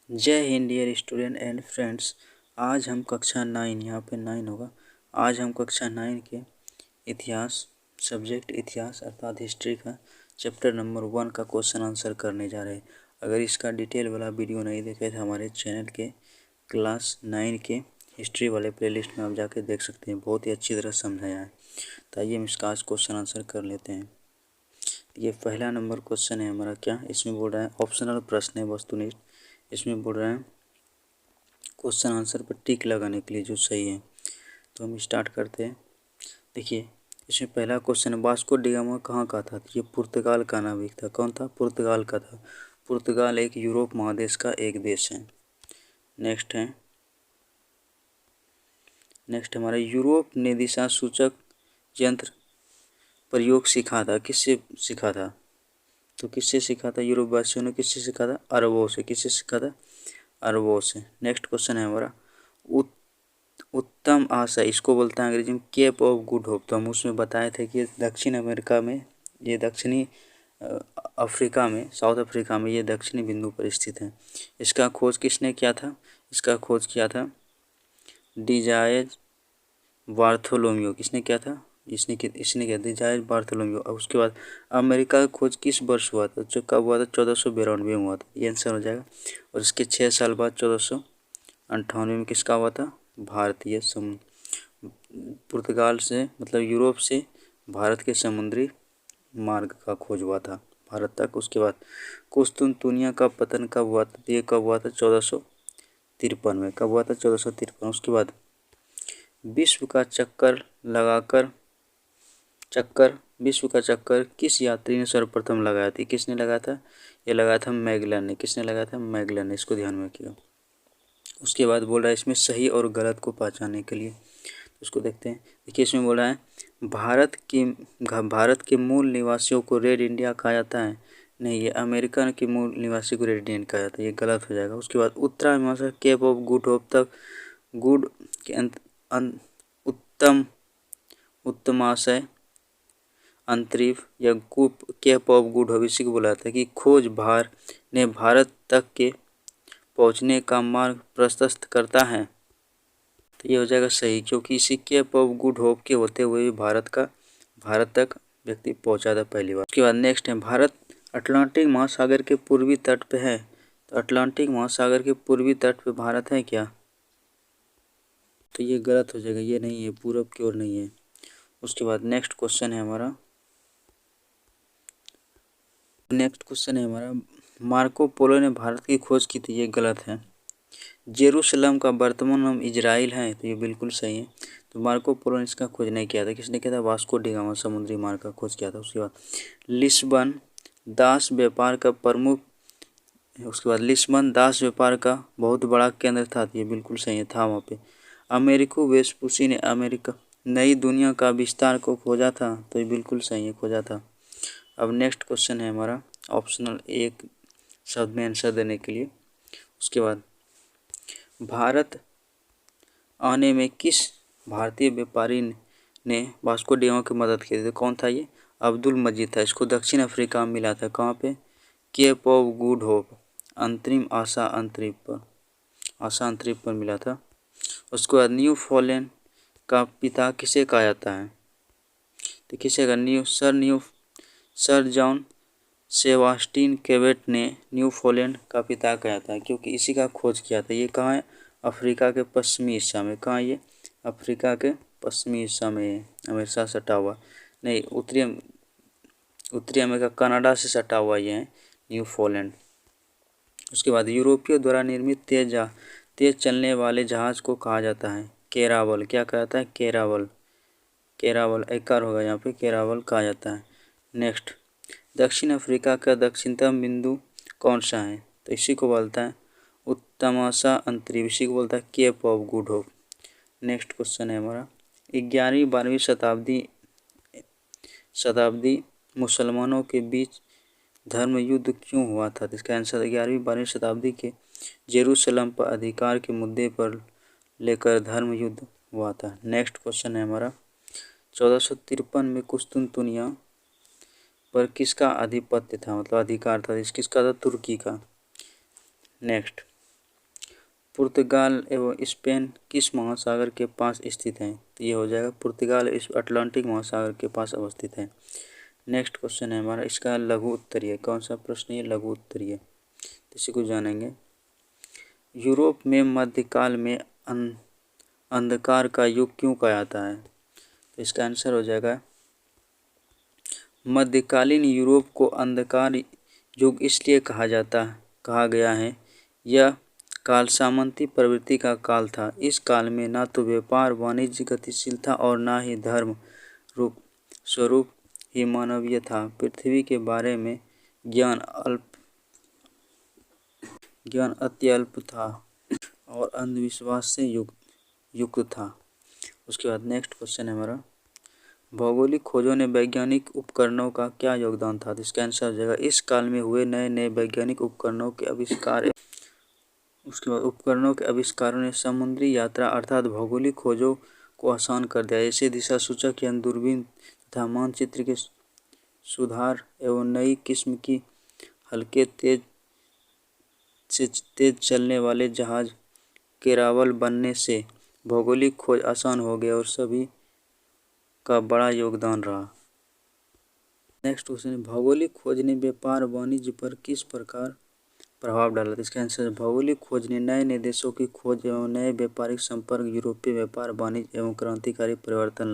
जय हिंद dear student and friends. आज हम कक्षा 9 यहाँ पे 9 होगा। आज हम कक्षा 9 के इतिहास सब्जेक्ट इतिहास अर्थात हिस्ट्री का चैप्टर नंबर 1 का क्वेश्चन आंसर करने जा रहे हैं। अगर इसका डिटेल वाला वीडियो नहीं देखे तो हमारे चैनल के क्लास 9 के हिस्ट्री वाले प्लेलिस्ट में आप जाके देख सकते हैं। बहुत ही अच्छी तरह समझाया है। तो आइए हम इसका आज क्वेश्चन आंसर कर लेते हैं। ये पहला नंबर क्वेश्चन है हमारा। क्या इसमें बोल रहा है? ऑप्शनल प्रश्न है वस्तुनिष्ठ। इसमें बोल रहे हैं क्वेश्चन आंसर पर टिक लगाने के लिए जो सही है। तो हम स्टार्ट करते हैं। देखिए इसमें पहला क्वेश्चन है, वास्को डी गामा कहाँ का था? ये पुर्तगाल का नाविक था। कौन था? पुर्तगाल का था। पुर्तगाल एक यूरोप महादेश का एक देश है। नेक्स्ट हमारा, यूरोप ने दिशा सूचक यंत्र प्रयोग सीखा था। किससे सीखा था? तो किससे सीखा था? यूरोप वासियों ने किससे सीखा था? अरबों से। किससे सीखा था? अरबों से। नेक्स्ट क्वेश्चन है हमारा, उत्तम आशय इसको बोलते हैं अंग्रेजी में केप ऑफ गुड होप। तो हम उसमें बताए थे कि दक्षिण अमेरिका में, ये दक्षिणी अफ्रीका में, साउथ अफ्रीका में ये दक्षिणी बिंदु पर स्थित है। इसका खोज किसने किया था? इसका खोज किया था डिजायज बार्थोलोम्यू। किसने किया था? इसने किया डिजायज बार्थोलोम्यू। और उसके बाद अमेरिका का खोज किस वर्ष हुआ था? जो कब हुआ था? 1492 में हुआ था। ये आंसर हो जाएगा। और इसके 6 साल बाद 1498 में किसका हुआ था? भारतीय पुर्तगाल से मतलब यूरोप से भारत के समुद्री मार्ग का खोज हुआ था भारत तक। उसके बाद कुस्तुनतुनिया का पतन कब हुआ था? ये कब हुआ था? 1453 में। कब हुआ था? 1453। उसके बाद विश्व का चक्कर किस यात्री ने सर्वप्रथम लगाया था? किसने लगाया था? ये लगाया था मैगलन ने। किसने लगाया था? मैगलन ने। इसको ध्यान में रखिएगा। उसके बाद बोल रहा है इसमें सही और गलत को पहचानने के लिए, उसको देखते हैं। देखिए इसमें बोला है भारत के मूल निवासियों को रेड इंडिया कहा जाता है। नहीं, ये अमेरिका के मूल निवासी को रेड इंडियन कहा जाता है। ये गलत हो जाएगा। उसके बाद उत्तरा मीमांसा केप ऑफ गुड होप तक गुड के उत्तमाशय अंतरिक्ष या केप ऑफ गुड होप इसी को बोला जाता है कि खोज भार ने भारत तक के पहुंचने का मार्ग प्रशस्त करता है। तो ये हो जाएगा सही, क्योंकि इसी केप ऑफ गुड होप के होते हुए भी भारत तक व्यक्ति पहुंचा था पहली बार। उसके बाद नेक्स्ट है, भारत अटलांटिक महासागर के पूर्वी तट पे है। तो अटलांटिक महासागर के पूर्वी तट पे भारत है क्या? तो ये गलत हो जाएगा। ये नहीं है, पूरब की ओर नहीं है। उसके बाद नेक्स्ट क्वेश्चन है हमारा, मार्को पोलो ने भारत की खोज की थी। ये गलत है। जेरूसलम का वर्तमान नाम इजराइल है। तो ये बिल्कुल सही है। तो मार्को पोलो ने इसका खोज नहीं किया था। किसने किया था? वास्को डी गामा समुद्री मार्ग का खोज किया था। उसके बाद लिस्बन दास व्यापार का प्रमुख, उसके बाद लिस्बन दास व्यापार का बहुत बड़ा केंद्र था। ये बिल्कुल सही है, था वहाँ पे। अमेरिको वेस्पुसी ने अमेरिका नई दुनिया का विस्तार को खोजा था। तो ये बिल्कुल सही है, खोजा था। अब नेक्स्ट क्वेश्चन है हमारा ऑप्शनल, एक शब्द में आंसर देने के लिए। उसके बाद भारत आने में किस भारतीय व्यापारी ने वास्को डी गामा की मदद की थी? तो कौन था ये? अब्दुल मजीद था। इसको दक्षिण अफ्रीका में मिला था। कहाँ पे? केप ऑफ गुड होप, अंतरिम आशा अंतरिक्ष पर मिला था। उसके बाद न्यू फॉलैंड का पिता किसे कहा जाता है? तो किसे का? सर जॉन सेबास्टियन केवेट ने न्यू फॉलैंड का पिता कहा जाता है, क्योंकि इसी का खोज किया था। ये कहाँ है? अफ्रीका के पश्चिमी हिस्सा में। कहाँ? ये अफ्रीका के पश्चिमी हिस्सा में, अमेरिका से सटा हुआ नहीं, उत्तरी अमेरिका कनाडा से सटा हुआ ये है न्यू फॉलैंड। उसके बाद यूरोपियों द्वारा निर्मित तेज चलने वाले जहाज को कहा जाता है केरावल। क्या कहा जाता है? केरावल एकर होगा यहाँ पे, केरावल कहा जाता है। नेक्स्ट, दक्षिण अफ्रीका का दक्षिणतम बिंदु कौन सा है? तो इसी को बोलता है उत्तमाशा अंतरिक्ष, इसी को बोलता है Cape of Good Hope. Next question है हमारा, 11वीं-12वीं शताब्दी मुसलमानों के बीच धर्म युद्ध क्यों हुआ था? तो इसका आंसर 11वीं-12वीं शताब्दी के जेरूसलम पर अधिकार के मुद्दे पर लेकर धर्म युद्ध हुआ था। नेक्स्ट क्वेश्चन है हमारा, 1453 में कुस्तुनतुनिया पर किसका आधिपत्य था, मतलब अधिकार था? किसका था? तुर्की का। नेक्स्ट, पुर्तगाल एवं स्पेन किस महासागर के पास स्थित हैं? तो ये हो जाएगा पुर्तगाल इस अटलांटिक महासागर के पास अवस्थित है। नेक्स्ट क्वेश्चन है हमारा, इसका लघु उत्तरीय कौन सा प्रश्न है? लघु उत्तरीय, इसी को जानेंगे। यूरोप में मध्यकाल में अंधकार का युग क्यों कहलाता है? तो इसका आंसर हो जाएगा मध्यकालीन यूरोप को अंधकार युग इसलिए कहा गया है। यह काल सामंती प्रवृत्ति का काल था। इस काल में न तो व्यापार वाणिज्य गतिशील था और न ही धर्म रूप स्वरूप ही मानवीय था। पृथ्वी के बारे में ज्ञान अत्यल्प था और अंधविश्वास से युक्त था। उसके बाद नेक्स्ट क्वेश्चन है हमारा, भौगोलिक खोजों ने वैज्ञानिक उपकरणों का क्या योगदान था? तो इसका आंसर हो जाएगा इस काल में हुए नए नए वैज्ञानिक उपकरणों के आविष्कार। उसके बाद उपकरणों के आविष्कारों ने समुद्री यात्रा अर्थात भौगोलिक खोजों को आसान कर दिया। ऐसे दिशा सूचक यंत्र, दूरबीन तथा मानचित्र के सुधार एवं नई किस्म की हल्के तेज चलने वाले जहाज केरावल बनने से भौगोलिक खोज आसान हो गई और सभी का बड़ा योगदान रहा। नेक्स्ट क्वेश्चन, भौगोलिक खोज ने व्यापार वाणिज्य पर किस प्रकार प्रभाव डाला? इसका आंसर, भौगोलिक खोज ने नए नए देशों की खोज एवं नए व्यापारिक संपर्क, यूरोपीय व्यापार वाणिज्य एवं क्रांतिकारी परिवर्तन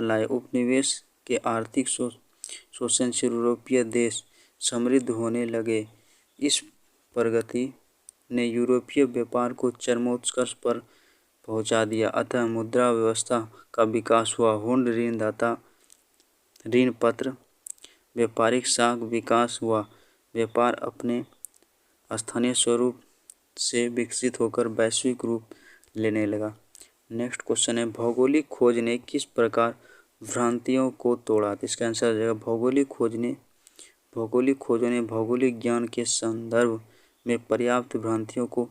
लाए। उपनिवेश के आर्थिक शोषण से यूरोपीय देश समृद्ध होने लगे। इस प्रगति ने यूरोपीय व्यापार को चरमोत्कर्ष पर पहुंचा दिया। अतः मुद्रा व्यवस्था का विकास हुआ। हुंड ऋणदाता ऋण पत्र व्यापारिक साख विकास हुआ। व्यापार अपने स्थानीय स्वरूप से विकसित होकर वैश्विक रूप लेने लगा। नेक्स्ट क्वेश्चन है, भौगोलिक खोज ने किस प्रकार भ्रांतियों को तोड़ा? इसका आंसर हो जाएगा भौगोलिक खोजों ने भौगोलिक ज्ञान के संदर्भ में पर्याप्त भ्रांतियों को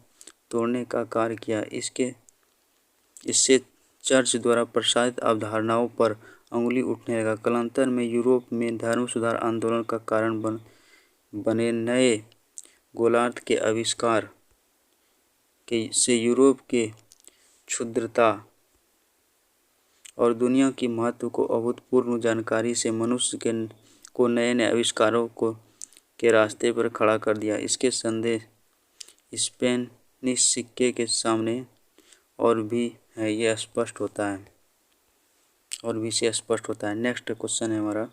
तोड़ने का कार्य किया। इससे चर्च द्वारा प्रसारित अवधारणाओं पर अंगुली उठने लगा। कालांतर में यूरोप में धर्म सुधार आंदोलन का कारण बने नए गोलार्ध के आविष्कार से यूरोप के क्षुद्रता और दुनिया की महत्व को अभूतपूर्व जानकारी से मनुष्य को नए नए आविष्कारों के रास्ते पर खड़ा कर दिया। इसके संदेश स्पेनिश सिक्के के सामने और भी है, ये स्पष्ट होता है नेक्स्ट क्वेश्चन है हमारा,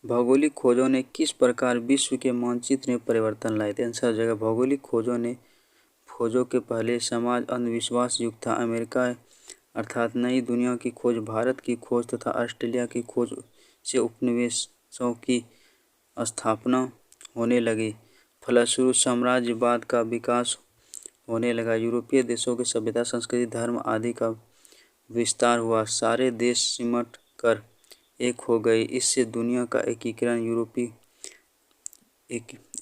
भौगोलिक खोजों ने किस प्रकार विश्व के मानचित्र में परिवर्तन लाए? आंसर हो जाएगा भौगोलिक खोजों के पहले समाज अंधविश्वास युक्त था। अमेरिका अर्थात नई दुनिया की खोज, भारत की खोज तथा ऑस्ट्रेलिया की खोज से उपनिवेशों की स्थापना होने लगी। फलस्वरूप साम्राज्यवाद का विकास होने लगा। यूरोपीय देशों की सभ्यता, संस्कृति, धर्म आदि का विस्तार हुआ। सारे देश सिमट कर एक हो गए। इससे दुनिया का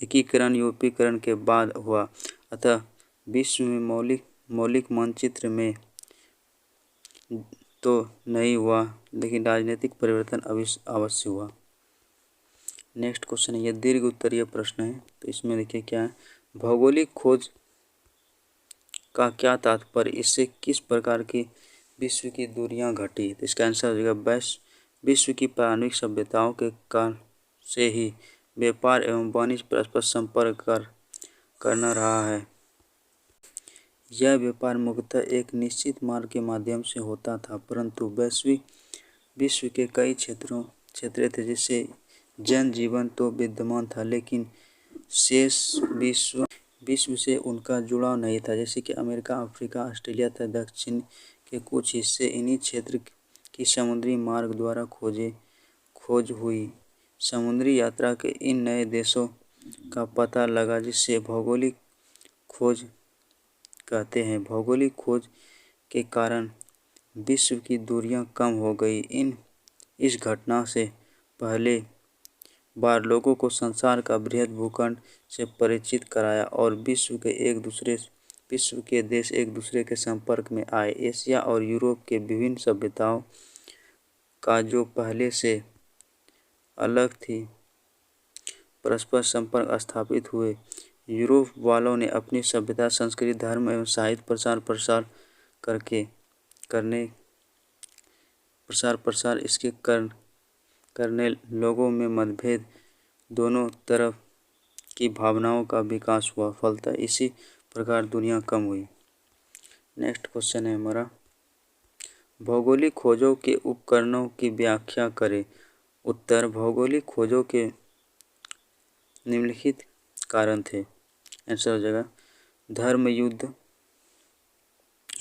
एकीकरण के बाद हुआ। अतः विश्व में मौलिक मानचित्र में तो नहीं हुआ, लेकिन राजनीतिक परिवर्तन अवश्य हुआ। नेक्स्ट क्वेश्चन है, यह दीर्घ उत्तरीय प्रश्न है, तो इसमें देखिए क्या है, भौगोलिक खोज का क्या तात्पर्य? इससे किस प्रकार की विश्व की दूरियां घटी? तो इसका आंसर हो जाएगा विश्व की प्रारंभिक सभ्यताओं के काल से ही व्यापार एवं वाणिज्य परस्पर संपर्क करना रहा है। यह व्यापार मुख्यतः एक निश्चित मार्ग के माध्यम से होता था, परंतु विश्व के कई क्षेत्र थे जिससे जनजीवन तो विद्यमान था, लेकिन शेष विश्व से उनका जुड़ाव नहीं था। जैसे कि अमेरिका, अफ्रीका, ऑस्ट्रेलिया तथा दक्षिण के कुछ हिस्से इन्हीं क्षेत्र की समुद्री मार्ग द्वारा खोज हुई। समुद्री यात्रा के इन नए देशों का पता लगा, जिससे भौगोलिक खोज कहते हैं। भौगोलिक खोज के कारण विश्व की दूरियां कम हो गई। इस घटना से पहले बार लोगों को संसार का बृहद भूखंड से परिचित कराया और विश्व के देश एक दूसरे के संपर्क में आए। एशिया और यूरोप के विभिन्न सभ्यताओं का जो पहले से अलग थी परस्पर संपर्क स्थापित हुए। यूरोप वालों ने अपनी सभ्यता, संस्कृति, धर्म एवं साहित्य प्रसार इसके करने लोगों में मतभेद, दोनों तरफ की भावनाओं का विकास हुआ। फलतः इसी प्रकार दुनिया कम हुई। नेक्स्ट क्वेश्चन है हमारा, भौगोलिक खोजों के उपकरणों की व्याख्या करें। उत्तर, भौगोलिक खोजों के निम्नलिखित कारण थे। आंसर हो जाएगा धर्म युद्ध।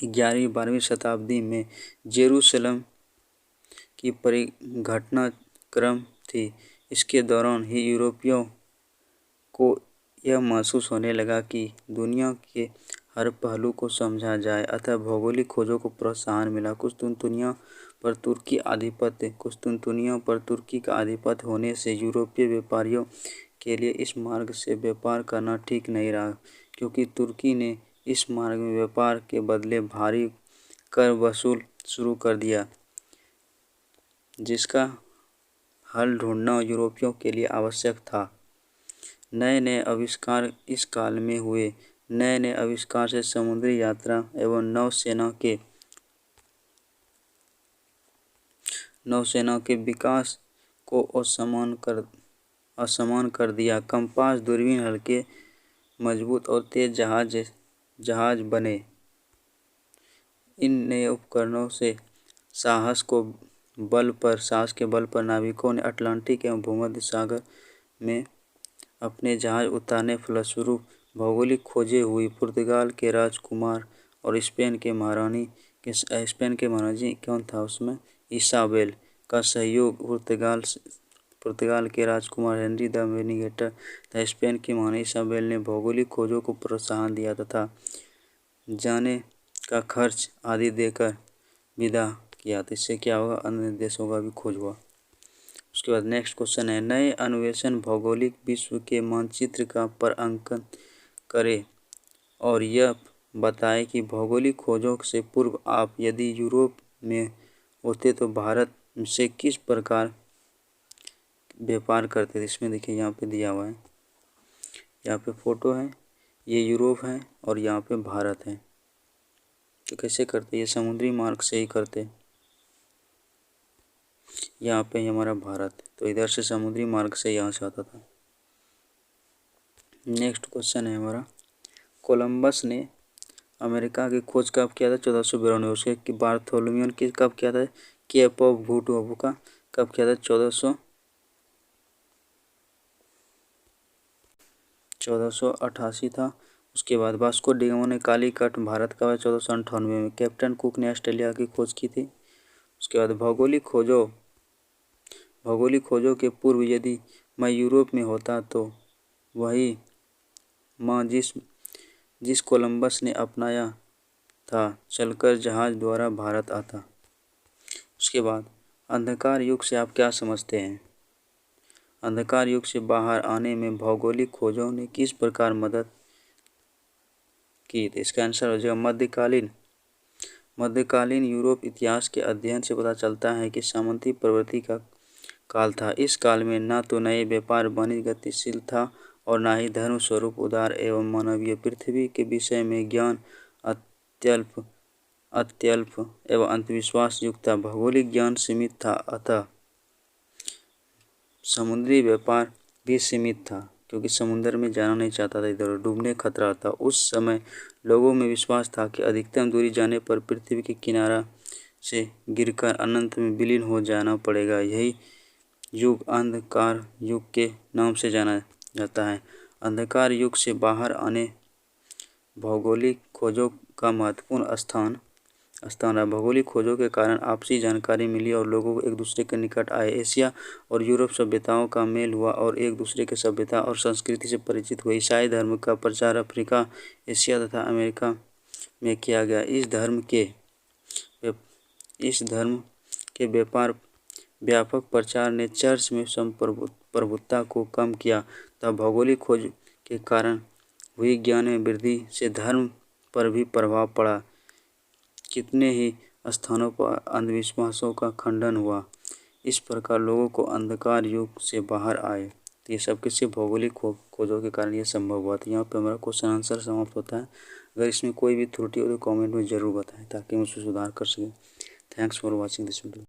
11वीं-12वीं शताब्दी में जेरूसलम की परिघटनाक्रम थी। इसके दौरान ही यूरोपियों को यह महसूस होने लगा कि दुनिया के हर पहलू को समझा जाए, अतः भौगोलिक खोजों को प्रोत्साहन मिला। कुस्तुनतुनिया पर तुर्की का आधिपत्य होने से यूरोपीय व्यापारियों के लिए इस मार्ग से व्यापार करना ठीक नहीं रहा, क्योंकि तुर्की ने इस मार्ग में व्यापार के बदले भारी कर वसूल शुरू कर दिया, जिसका हल ढूंढना यूरोपियों के लिए आवश्यक था। नए नए आविष्कार इस काल में हुए। नए नए आविष्कार से समुद्री यात्रा एवं नौसेना के विकास को असमान कर दिया। कंपास, दूरबीन, हल्के, मजबूत और तेज जहाज बने। इन नए उपकरणों से साहस के बल पर नाविकों ने अटलांटिक एवं भूमध्य सागर में अपने जहाज उतारने, फलस्वरूप भौगोलिक खोजें हुई। पुर्तगाल के राजकुमार और स्पेन के महारानी कौन था उसमें, इसाबेल का सहयोग। पुर्तगाल के राजकुमार हेनरी द नेविगेटर तथा स्पेन की महारानी इसाबेल ने भौगोलिक खोजों को प्रोत्साहन दिया तथा जाने का खर्च आदि देकर विदा किया। तो इससे क्या होगा, अन्य देशों का भी खोज हुआ। उसके बाद नेक्स्ट क्वेश्चन है, नए अन्वेषण भौगोलिक विश्व के मानचित्र का पर अंकन करें और यह बताएं कि भौगोलिक खोजों से पूर्व आप यदि यूरोप में होते तो भारत से किस प्रकार व्यापार करते थे। इसमें देखिए यहाँ पे दिया हुआ है, यहाँ पे फोटो है, ये यूरोप है और यहाँ पे भारत है। तो कैसे करते, ये समुद्री मार्ग से ही करते। यहाँ पे हमारा भारत, तो इधर से समुद्री मार्ग से यहाँ से आता था। नेक्स्ट क्वेश्चन है हमारा, कोलंबस ने अमेरिका की खोज कब किया था, 1492। उसके बार्थोलोमेव की कब किया था, केप ऑफ गुड होप का कब किया था, 1488 था। उसके बाद वास्को डी गामा ने कालीकट भारत का 1498 में। कैप्टन कुक ने ऑस्ट्रेलिया की खोज की थी। उसके बाद भौगोलिक खोजों के पूर्व यदि मैं यूरोप में होता तो वही माँ जिस कोलंबस ने अपनाया था चलकर जहाज द्वारा भारत आता। उसके बाद अंधकार युग से आप क्या समझते हैं। अंधकार युग से बाहर आने में भौगोलिक खोजों ने किस प्रकार मदद की। तो इसका आंसर हो जाएगा मध्यकालीन यूरोप इतिहास के अध्ययन से पता चलता है कि सामंती प्रवृत्ति का काल था। इस काल में न तो नए व्यापार वाणिज्य गतिशील था और न ही धर्म स्वरूप उदार एवं मानवीय। पृथ्वी के विषय में ज्ञान अत्यल्प एवं अंधविश्वास युक्त था। भौगोलिक ज्ञान सीमित था, अतः समुद्री व्यापार भी सीमित था, क्योंकि समुद्र में जाना नहीं चाहता था, इधर डूबने खतरा था। उस समय लोगों में विश्वास था कि अधिकतम दूरी जाने पर पृथ्वी के किनारा से गिरकर अनंत में विलीन हो जाना पड़ेगा। यही युग अंधकार युग के नाम से जाना जाता है। अंधकार युग से बाहर आने भौगोलिक खोजों का महत्वपूर्ण स्थान रहा। भौगोलिक खोजों के कारण आपसी जानकारी मिली और लोगों को एक दूसरे के निकट आए। एशिया और यूरोप सभ्यताओं का मेल हुआ और एक दूसरे के सभ्यता और संस्कृति से परिचित हुए। ईसाई धर्म का प्रचार अफ्रीका, एशिया तथा अमेरिका में किया गया। इस धर्म के व्यापक प्रचार ने चर्च में संप्रभुता को कम किया तथा भौगोलिक खोज के कारण हुई ज्ञान में वृद्धि से धर्म पर भी प्रभाव पड़ा। कितने ही स्थानों पर अंधविश्वासों का खंडन हुआ। इस प्रकार लोगों को अंधकार युग से बाहर आए। तो ये सब किसी भौगोलिक खोजों के कारण ये संभव हुआ था। यहाँ पे हमारा क्वेश्चन आंसर समाप्त होता है। अगर इसमें कोई भी त्रुटि हो तो कमेंट में ज़रूर बताएं ताकि हम उसमें सुधार कर सकें। Thanks for watching this video.